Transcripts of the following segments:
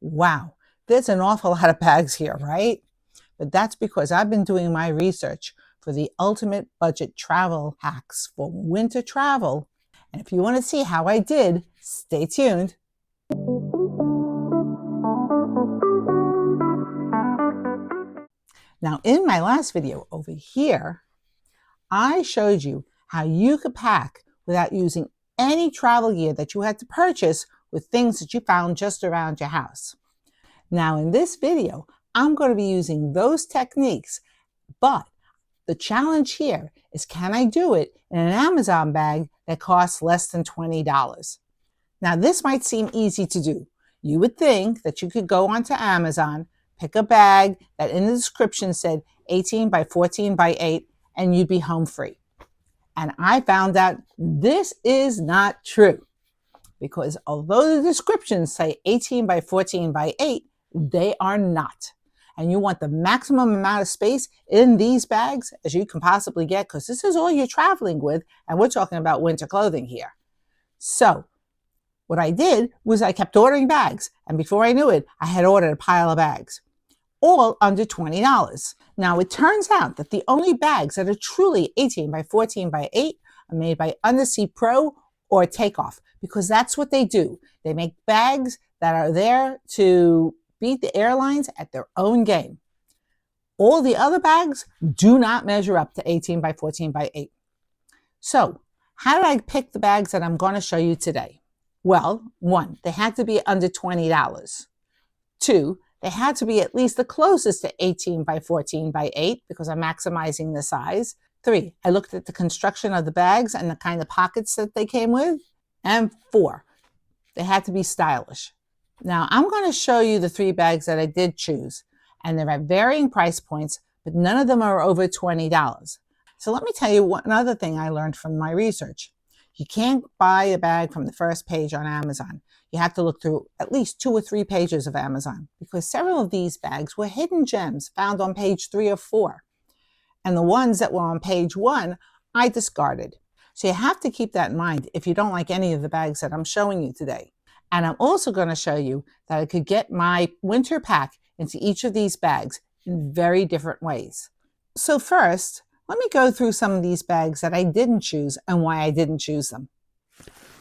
Wow, there's an awful lot of bags here, right? But that's because I've been doing my research for the ultimate budget travel hacks for winter travel. And if you want to see how I did, stay tuned. Now, in my last video over here, I showed you how you could pack without using any travel gear that you had to purchase with things that you found just around your house. Now, in this video, I'm going to be using those techniques, but the challenge here is, can I do it in an Amazon bag that costs less than $20? Now, this might seem easy to do. You would think that you could go onto Amazon, pick a bag that in the description said 18 by 14 by 8, and you'd be home free. And I found out this is not true, because although the descriptions say 18 by 14 by 8, they are not. And you want the maximum amount of space in these bags as you can possibly get, because this is all you're traveling with, and we're talking about winter clothing here. So what I did was I kept ordering bags, and before I knew it, I had ordered a pile of bags, all under $20. Now, it turns out that the only bags that are truly 18 by 14 by 8 are made by Undersea Pro or Takeoff, because that's what they do. They make bags that are there to beat the airlines at their own game. All the other bags do not measure up to 18 by 14 by 8. So, how did I pick the bags that I'm going to show you today? Well, 1, they had to be under $20. 2, they had to be at least the closest to 18 by 14 by 8 because I'm maximizing the size. 3, I looked at the construction of the bags and the kind of pockets that they came with. And 4, they had to be stylish. Now, I'm going to show you the 3 bags that I did choose, and they're at varying price points, but none of them are over $20. So let me tell you another thing I learned from my research. You can't buy a bag from the first page on Amazon. You have to look through at least 2 or 3 pages of Amazon, because several of these bags were hidden gems found on page 3 or 4. And the ones that were on page 1, I discarded. So you have to keep that in mind if you don't like any of the bags that I'm showing you today. And I'm also going to show you that I could get my winter pack into each of these bags in very different ways. So first, let me go through some of these bags that I didn't choose and why I didn't choose them.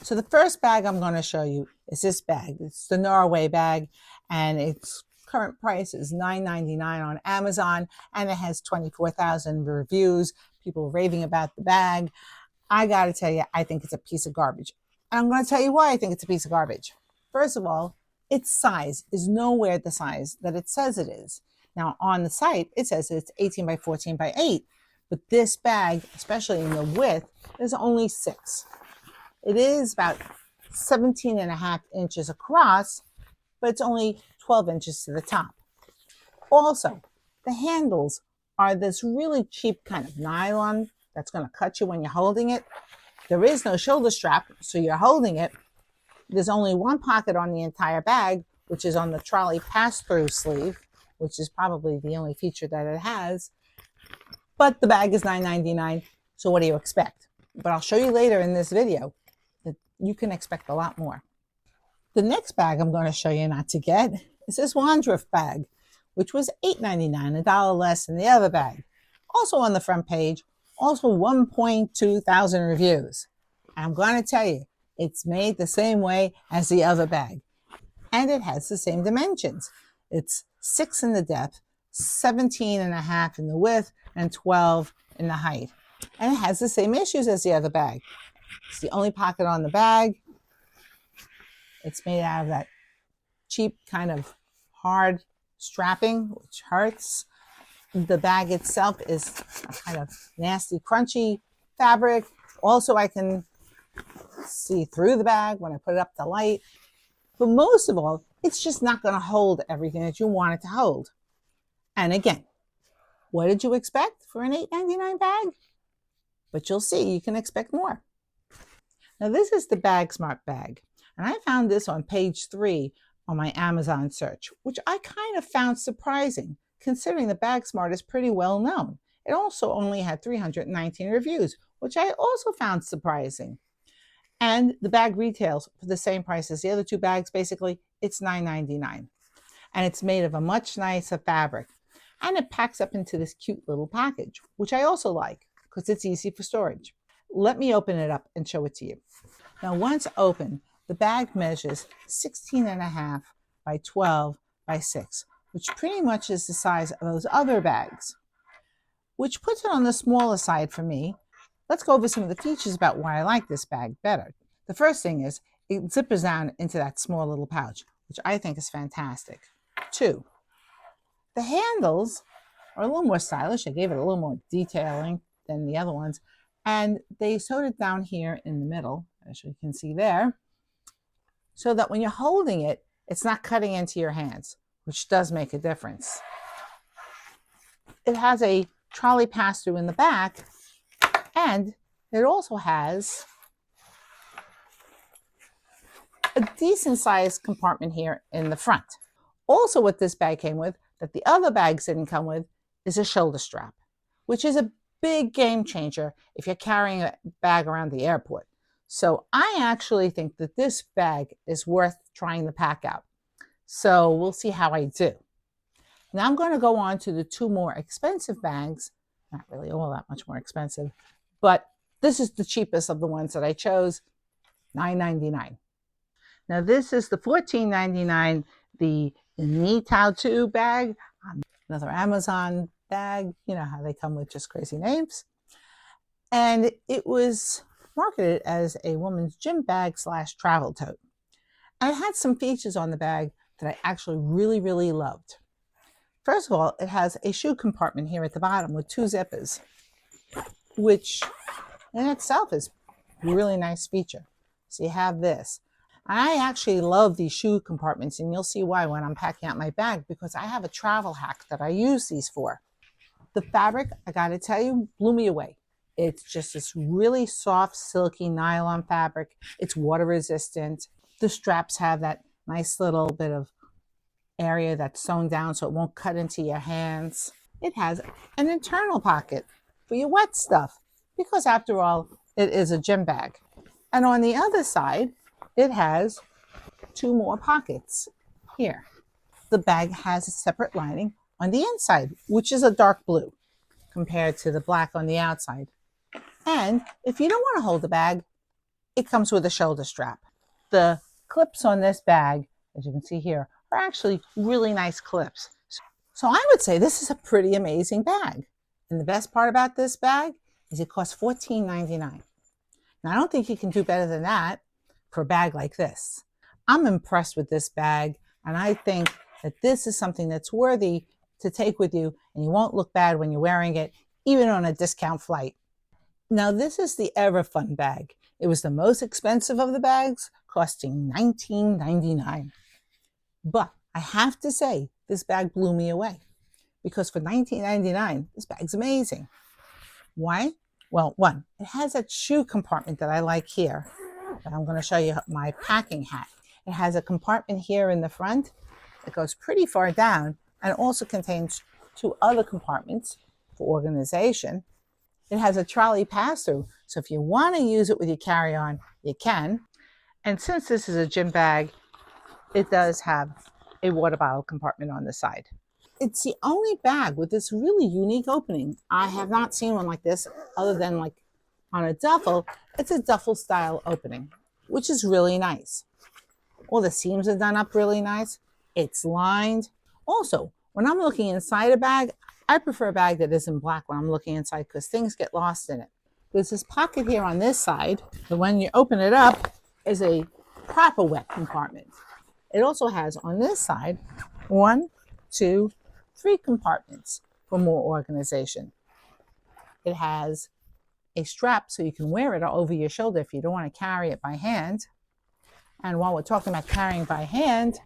So the first bag I'm going to show you is this bag. It's the Narwey Bag, and its current price is $9.99 on Amazon, and it has 24,000 reviews, people raving about the bag. I got to tell you, I think it's a piece of garbage. And I'm going to tell you why I think it's a piece of garbage. First of all, its size is nowhere the size that it says it is. Now, on the site, it says it's 18 by 14 by 8. But this bag, especially in the width, is only 6. It is about 17.5 inches across, but it's only 12 inches to the top. Also, the handles are this really cheap kind of nylon that's going to cut you when you're holding it. There is no shoulder strap, so you're holding it. There's only 1 pocket on the entire bag, which is on the trolley pass-through sleeve, which is probably the only feature that it has. But the bag is $9.99, so what do you expect? But I'll show you later in this video that you can expect a lot more. The next bag I'm going to show you not to get is this Wandf Bag, which was $8.99, $1 less than the other bag. Also on the front page, also 1.2 thousand reviews. I'm going to tell you, it's made the same way as the other bag. And it has the same dimensions. It's 6 in the depth, 17.5 in the width, and 12 in the height. And it has the same issues as the other bag. It's the only pocket on the bag. It's made out of that cheap kind of hard strapping, which hurts. The bag itself is a kind of nasty, crunchy fabric. Also, I can see through the bag when I put it up to light. But most of all, it's just not going to hold everything that you want it to hold. And again, what did you expect for an $8.99 bag? But you'll see, you can expect more. Now, this is the Bagsmart bag. And I found this on page 3 on my Amazon search, which I kind of found surprising, considering the Bagsmart is pretty well known. It also only had 319 reviews, which I also found surprising. And the bag retails for the same price as the other 2 bags. Basically, it's $9.99. and it's made of a much nicer fabric. And it packs up into this cute little package, which I also like because it's easy for storage. Let me open it up and show it to you. Now, once open, the bag measures 16.5 by 12 by 6, which pretty much is the size of those other bags, which puts it on the smaller side for me. Let's go over some of the features about why I like this bag better. The first thing is it zippers down into that small little pouch, which I think is fantastic. 2, the handles are a little more stylish. I gave it a little more detailing than the other ones, and they sewed it down here in the middle, as you can see there, so that when you're holding it, it's not cutting into your hands, which does make a difference. It has a trolley pass-through in the back, and it also has a decent sized compartment here in the front. Also, what this bag came with that the other bags didn't come with is a shoulder strap, which is a big game changer if you're carrying a bag around the airport. So I actually think that this bag is worth trying to pack out. So we'll see how I do. Now I'm going to go on to the 2 more expensive bags. Not really all that much more expensive, but this is the cheapest of the ones that I chose, $9.99. Now this is the $14.99, the Ineetatu bag, another Amazon bag. You know how they come with just crazy names. And it was marketed as a woman's gym bag / travel tote. And it had some features on the bag that I actually really loved. First of all, it has a shoe compartment here at the bottom with 2 zippers, which in itself is a really nice feature. So you have this. I actually love these shoe compartments, and you'll see why when I'm packing out my bag, because I have a travel hack that I use these for. The fabric, I gotta tell you, blew me away. It's just this really soft, silky nylon fabric. It's water resistant. The straps have that nice little bit of area that's sewn down so it won't cut into your hands. It has an internal pocket for your wet stuff, because after all, it is a gym bag. And on the other side, it has 2 more pockets here. The bag has a separate lining on the inside, which is a dark blue compared to the black on the outside. And if you don't want to hold the bag, it comes with a shoulder strap. The clips on this bag, as you can see here, are actually really nice clips. So I would say this is a pretty amazing bag. And the best part about this bag is it costs $14.99. Now, I don't think you can do better than that for a bag like this. I'm impressed with this bag, and I think that this is something that's worthy to take with you, and you won't look bad when you're wearing it, even on a discount flight. Now, this is the EVERFUN bag. It was the most expensive of the bags, costing $19.99. But I have to say, this bag blew me away, because for $19.99, this bag's amazing. Why? Well, 1, it has that shoe compartment that I like here. But I'm going to show you my packing hack. It has a compartment here in the front that goes pretty far down, and also contains 2 other compartments for organization. It has a trolley pass-through, so if you want to use it with your carry-on, you can. And since this is a gym bag, it does have a water bottle compartment on the side. It's the only bag with this really unique opening. I have not seen one like this other than like on a duffel. It's a duffel style opening, which is really nice. All the seams are done up really nice. It's lined. Also, when I'm looking inside a bag, I prefer a bag that isn't black when I'm looking inside, because things get lost in it. There's this pocket here on this side, but when you open it up, is a proper wet compartment. It also has on this side 1, 2, 3 compartments for more organization. It has a strap so you can wear it over your shoulder if you don't want to carry it by hand. And while we're talking about carrying by hand,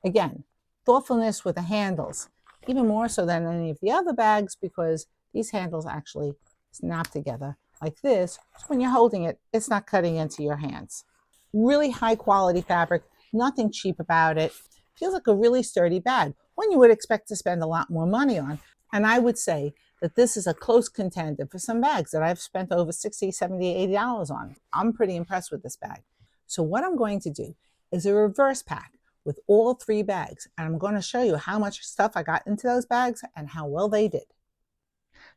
again, thoughtfulness with the handles, even more so than any of the other bags, because these handles actually snap together like this. So when you're holding it, it's not cutting into your hands. Really high quality fabric, nothing cheap about it. Feels like a really sturdy bag, one you would expect to spend a lot more money on. And I would say that this is a close contender for some bags that I've spent over $60, $70, $80 on. I'm pretty impressed with this bag. So what I'm going to do is a reverse pack, with all 3 bags. And I'm going to show you how much stuff I got into those bags and how well they did.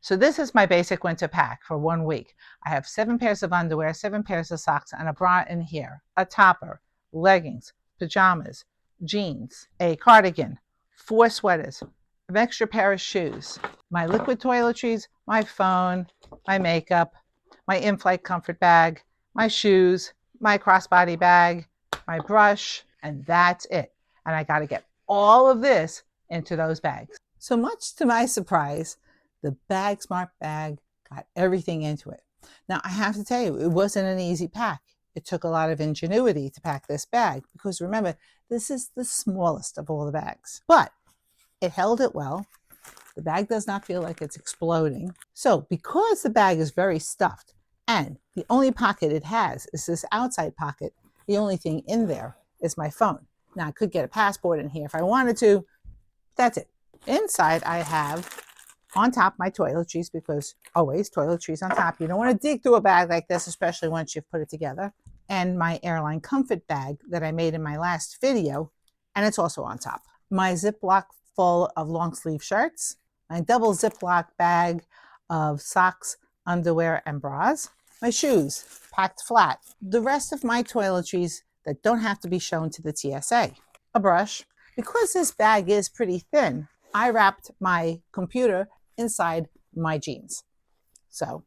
So this is my basic winter pack for 1 week. I have 7 pairs of underwear, 7 pairs of socks, and a bra in here, a topper, leggings, pajamas, jeans, a cardigan, 4 sweaters, an extra pair of shoes, my liquid toiletries, my phone, my makeup, my in-flight comfort bag, my shoes, my crossbody bag, my brush, and that's it. And I got to get all of this into those bags. So much to my surprise, the Bagsmart bag got everything into it. Now, I have to tell you, it wasn't an easy pack. It took a lot of ingenuity to pack this bag because remember, this is the smallest of all the bags. But it held it well. The bag does not feel like it's exploding. So because the bag is very stuffed and the only pocket it has is this outside pocket, the only thing in there is my phone. Now, I could get a passport in here if I wanted to. That's it. Inside, I have on top my toiletries, because always toiletries on top. You don't want to dig through a bag like this, especially once you've put it together. And my airline comfort bag that I made in my last video, and it's also on top. My Ziploc full of long sleeve shirts, my double Ziploc bag of socks, underwear, and bras, my shoes packed flat, the rest of my toiletries that don't have to be shown to the TSA, a brush. Because this bag is pretty thin, I wrapped my computer inside my jeans. So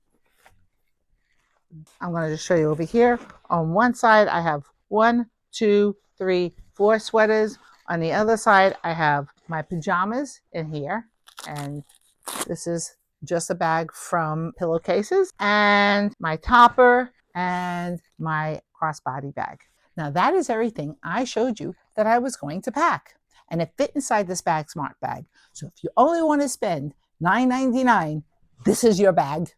I'm going to just show you over here. On one side, I have 1, 2, 3, 4 sweaters. On the other side, I have my pajamas in here. And this is just a bag from pillowcases, and my topper and my crossbody bag. Now that is everything I showed you that I was going to pack. And it fit inside this Bagsmart bag. So if you only want to spend $9.99, this is your bag.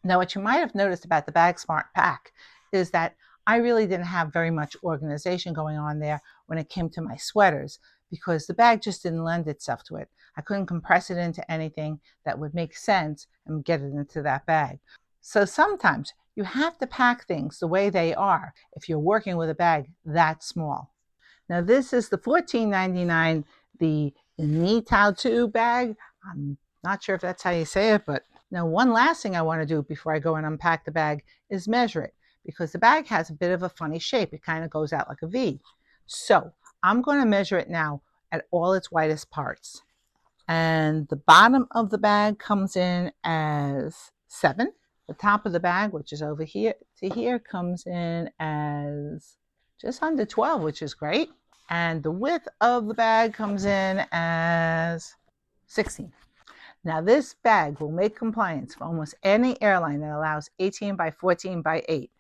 Now, what you might have noticed about the Bagsmart pack is that I really didn't have very much organization going on there when it came to my sweaters, because the bag just didn't lend itself to it. I couldn't compress it into anything that would make sense and get it into that bag. So sometimes you have to pack things the way they are if you're working with a bag that small. Now this is the $14.99, the Ineetatu bag. I'm not sure if that's how you say it, but now one last thing I want to do before I go and unpack the bag is measure it, because the bag has a bit of a funny shape. It kind of goes out like a V. So I'm going to measure it now at all its widest parts. And the bottom of the bag comes in as 7. The top of the bag, which is over here to here, comes in as just under 12, which is great. And the width of the bag comes in as 16. Now this bag will make compliance for almost any airline that allows 18 by 14 by 8,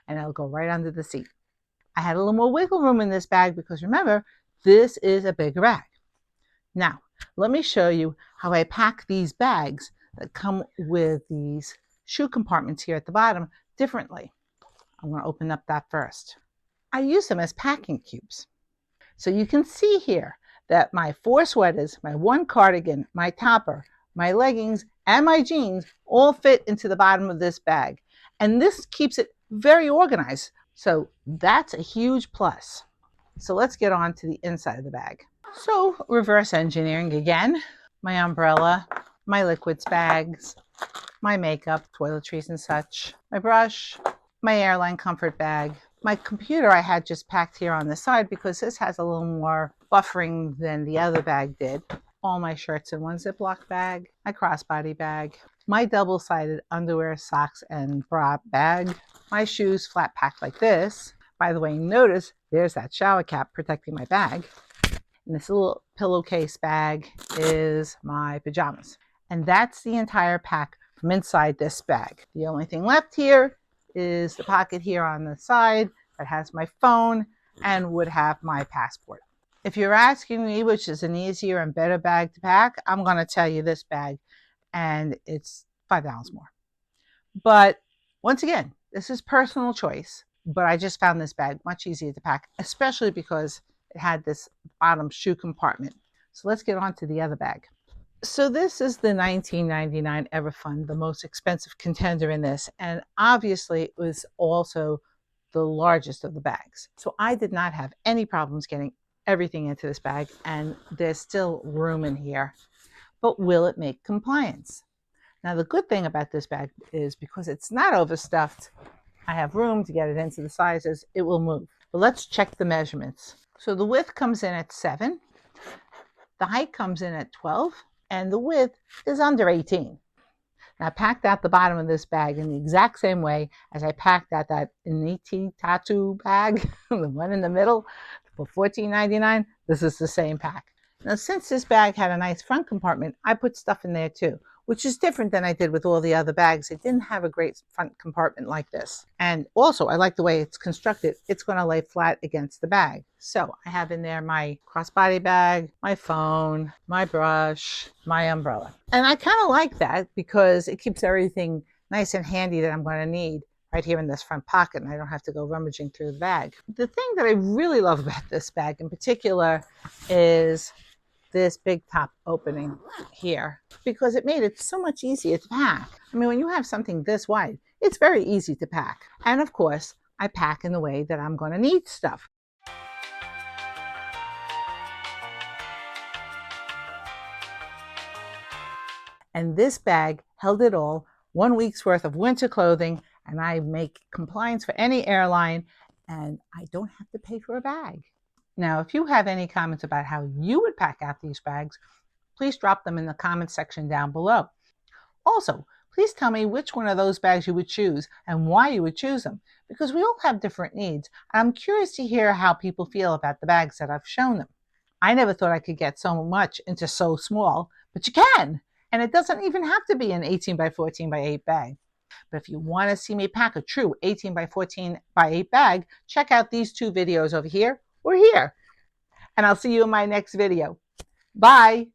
and it'll go right under the seat. I had a little more wiggle room in this bag because remember, this is a bigger bag. Now, let me show you how I pack these bags that come with these shoe compartments here at the bottom differently. I'm going to open up that first. I use them as packing cubes. So you can see here that my 4 sweaters, my 1 cardigan, my topper, my leggings, and my jeans all fit into the bottom of this bag. And this keeps it very organized. So that's a huge plus. So let's get on to the inside of the bag. So reverse engineering again, my umbrella, my liquids bags, my makeup, toiletries and such, my brush, my airline comfort bag, my computer I had just packed here on the side because this has a little more buffering than the other bag did. All my shirts in 1 Ziploc bag, my crossbody bag, my double-sided underwear, socks, and bra bag, my shoes flat packed like this. By the way, notice there's that shower cap protecting my bag. And this little pillowcase bag is my pajamas. And that's the entire pack from inside this bag. The only thing left here is the pocket here on the side that has my phone and would have my passport. If you're asking me which is an easier and better bag to pack, I'm going to tell you this bag, and it's $5 more. But once again, this is personal choice, but I just found this bag much easier to pack, especially because it had this bottom shoe compartment. So let's get on to the other bag. So this is the $19.99 EVERFUN, the most expensive contender in this, and obviously it was also the largest of the bags. So I did not have any problems getting everything into this bag, and there's still room in here. But will it make compliance? Now, the good thing about this bag is because it's not overstuffed, I have room to get it into the sizes, it will move. But let's check the measurements. So the width comes in at 7, the height comes in at 12, and the width is under 18. Now, I packed out the bottom of this bag in the exact same way as I packed out that Ineetatu bag, the one in the middle, for $14.99. This is the same pack. Now, since this bag had a nice front compartment, I put stuff in there too, which is different than I did with all the other bags. It didn't have a great front compartment like this. And also, I like the way it's constructed. It's going to lay flat against the bag. So I have in there my crossbody bag, my phone, my brush, my umbrella. And I kind of like that because it keeps everything nice and handy that I'm going to need right here in this front pocket, and I don't have to go rummaging through the bag. The thing that I really love about this bag in particular is this big top opening here, because it made it so much easier to pack. I mean, when you have something this wide, it's very easy to pack. And of course, I pack in the way that I'm going to need stuff. And this bag held it all, 1 week's worth of winter clothing, and I make compliance for any airline, and I don't have to pay for a bag. Now, if you have any comments about how you would pack out these bags, please drop them in the comments section down below. Also, please tell me which one of those bags you would choose and why you would choose them, because we all have different needs, and I'm curious to hear how people feel about the bags that I've shown them. I never thought I could get so much into so small, but you can, and it doesn't even have to be an 18 by 14 by 8 bag. But if you want to see me pack a true 18 by 14 by 8 bag, check out these 2 videos over here or here. And I'll see you in my next video. Bye.